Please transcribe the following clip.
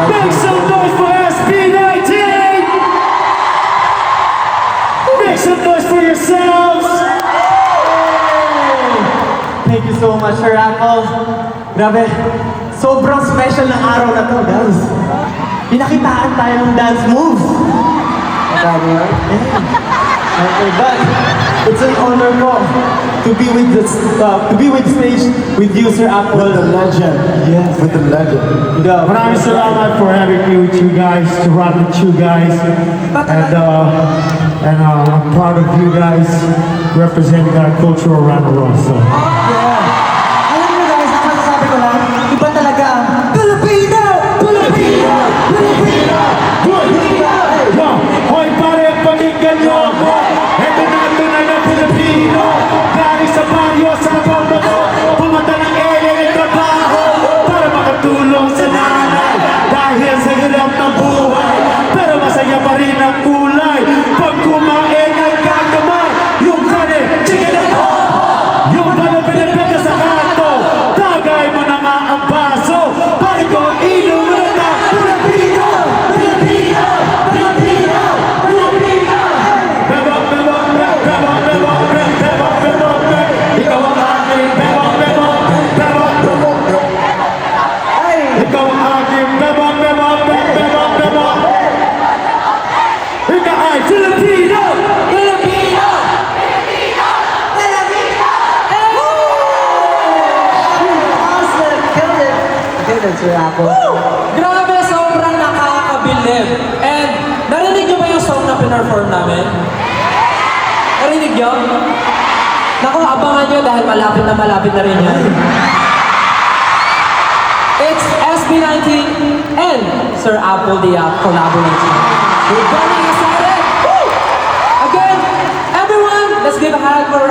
Make some noise for SB19! Make some noise for yourselves! Thank you so much, Sir Apple. Grabe, sobrang special ng araw na to, guys. Pinakitaan tayo ng dance moves. Grabe yun? Oh my God. It's an honor po to be with the stage with you, Sir Apple. With the legend. Yes. With the legend. Yeah. Maraming salamat for having me with you guys, to rock with you guys. And I'm proud of you guys representing our culture around the world. So. Yeah. Alam niyo guys, ang masasabi ko lang, iba talaga ang Pilipino! Pilipino! Pilipino! Pilipino! Yo, hoy pare, pakinggan niyo ako. Ito na Pilipino. Galing sa baryo, sa banda ko. Pumunta ng LA ng trabaho para makatulong sa nanay. Dahil sa hirap ng buhay, pero masaya pa rin ang kulay. Pag kumain ng kagamay, yung kane, chicken and hot. Yung kane, pinipita sa kanto. Tagay mo na nga ang baso. Pari ko, inom mo na na. Pilipino! Pilipino! Pilipino! Pilipino! yan, Sir Apple. Grabe, sobrang nakakabilib. And narinig niyo ba yung song na pinerform namin? Narinig niyo? Naku, abangan niyo dahil malapit na rin yan. It's SB19 and Sir Apple the collaboration. We're getting excited! Woo! Again, everyone, let's give a hand for